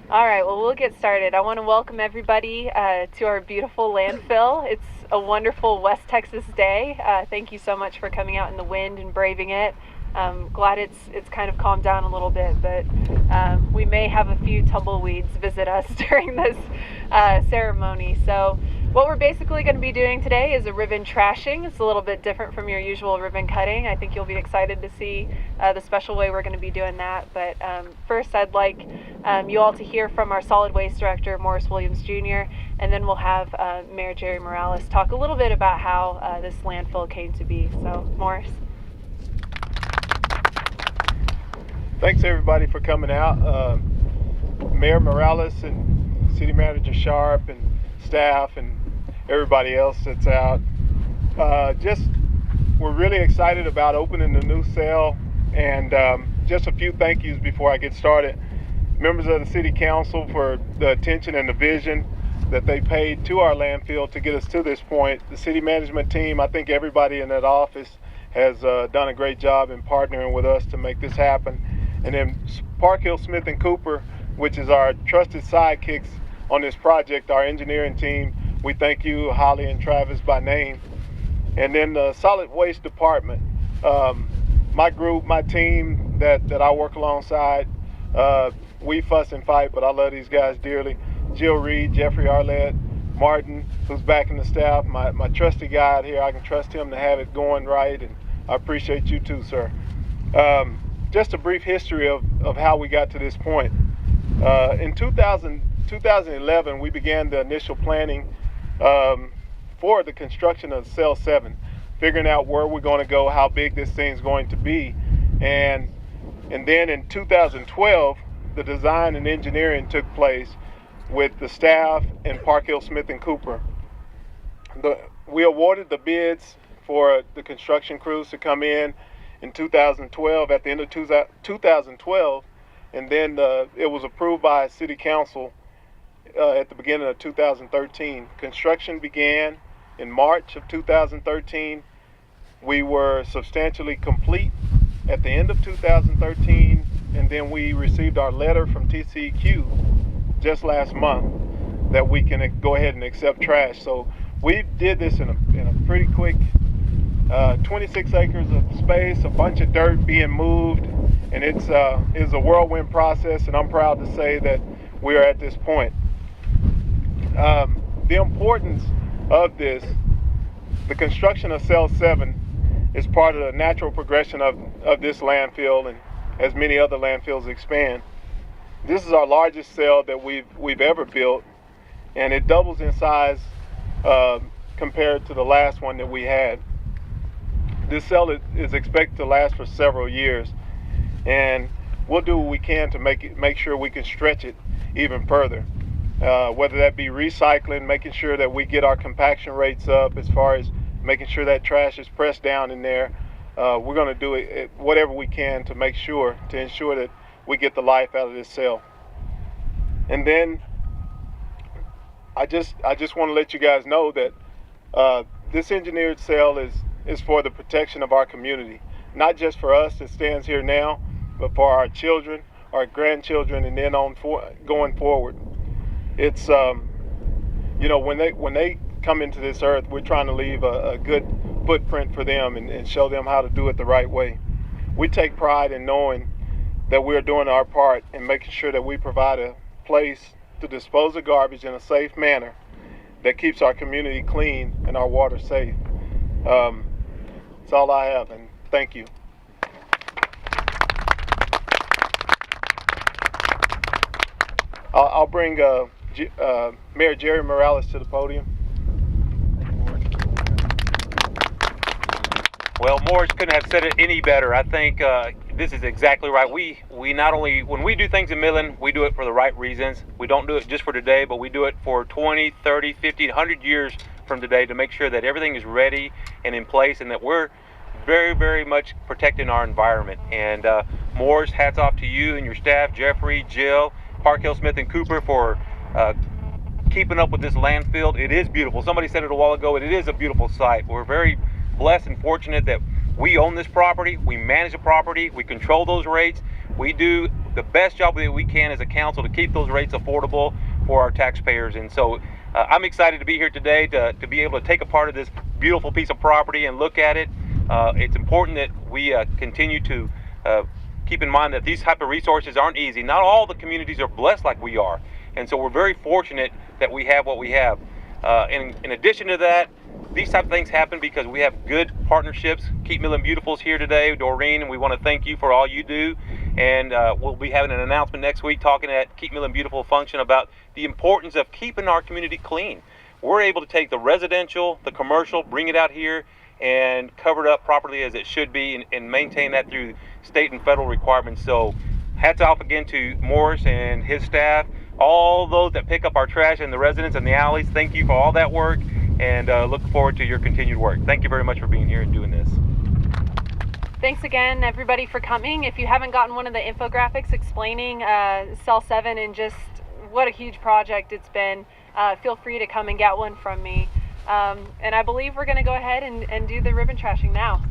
All right, well, we'll get started. I want to welcome everybody to our beautiful landfill. It's a wonderful West Texas day. Thank you so much for coming out in the wind and braving it. Glad it's kind of calmed down a little bit, but we may have a few tumbleweeds visit us during this ceremony. So what we're basically going to be doing today is a ribbon trashing. It's a little bit different from your usual ribbon cutting. I think you'll be excited to see the special way we're going to be doing that. But first, I'd like you all to hear from our solid waste director, Morris Williams Jr., and then we'll have Mayor Jerry Morales talk a little bit about how this landfill came to be. So, Morris. Thanks everybody for coming out. Mayor Morales and City Manager Sharp and staff and everybody else that's out. We're really excited about opening the new cell, and just a few thank yous before I get started. Members of the City Council for the attention and the vision that they paid to our landfill to get us to this point. The city management team, I think everybody in that office has done a great job in partnering with us to make this happen. And then Park Hill Smith and Cooper, which is our trusted sidekicks on this project, our engineering team. We thank you, Holly and Travis, by name. And then the solid waste department, my group, my team that I work alongside, we fuss and fight, but I love these guys dearly. Jill Reed, Jeffrey Arlett, Martin, who's back in the staff, my trusty guy out here. I can trust him to have it going right, and I appreciate you too, sir. Just a brief history of how we got to this point. In 2011, we began the initial planning for the construction of Cell 7, figuring out where we're going to go, how big this thing's going to be. And then in 2012, the design and engineering took place with the staff and Park Hill Smith and Cooper. We awarded the bids for the construction crews to come in 2012, at the end of 2012, and then it was approved by City Council at the beginning of 2013. Construction began in March of 2013. We were substantially complete at the end of 2013, and then we received our letter from TCEQ just last month that we can go ahead and accept trash. So we did this in a pretty quick 26 acres of space, a bunch of dirt being moved, and it's a whirlwind process, and I'm proud to say that we are at this point. The importance of this, the construction of Cell 7 is part of the natural progression of this landfill, and as many other landfills expand. This is our largest cell that we've ever built, and it doubles in size compared to the last one that we had. This cell is expected to last for several years, and we'll do what we can to make sure we can stretch it even further. Whether that be recycling, making sure that we get our compaction rates up as far as making sure that trash is pressed down in there. We're going to do it whatever we can to ensure that we get the life out of this cell. And then I just want to let you guys know that this engineered cell is for the protection of our community, not just for us that stands here now, but for our children, our grandchildren, and then going forward. It's when they come into this earth, we're trying to leave a good footprint for them and show them how to do it the right way. We take pride in knowing that we're doing our part and making sure that we provide a place to dispose of garbage in a safe manner that keeps our community clean and our water safe. That's all I have, and thank you. I'll bring Mayor Jerry Morales to the podium. Well, Morris couldn't have said it any better. I think this is exactly right. We not only, when we do things in Midland, we do it for the right reasons. We don't do it just for today, but we do it for 20, 30, 50, 100 years from today to make sure that everything is ready and in place and that we're very, very much protecting our environment. And Morris, hats off to you and your staff, Jeffrey, Jill, Park Hill Smith and Cooper for keeping up with this landfill. It is beautiful. Somebody said it a while ago, it is a beautiful site. We're very blessed and fortunate that we own this property, we manage the property, we control those rates, we do the best job that we can as a council to keep those rates affordable for our taxpayers. And so I'm excited to be here today to be able to take a part of this beautiful piece of property and look at it. It's important that we continue to keep in mind that these type of resources aren't easy. Not all the communities are blessed like we are. And so we're very fortunate that we have what we have. In addition to that, these type of things happen because we have good partnerships. Keep Millen Beautiful's here today, Doreen, and we want to thank you for all you do. And we'll be having an announcement next week talking at Keep Millen Beautiful function about the importance of keeping our community clean. We're able to take the residential, the commercial, bring it out here and cover it up properly as it should be, and maintain that through state and federal requirements. So hats off again to Morris and his staff, all those that pick up our trash in the residents and the alleys. Thank you for all that work, and look forward to your continued work. Thank you very much for being here and doing this. Thanks again, everybody, for coming. If you haven't gotten one of the infographics explaining Cell 7 and just what a huge project it's been, feel free to come and get one from me. And I believe we're going to go ahead and do the ribbon trashing now.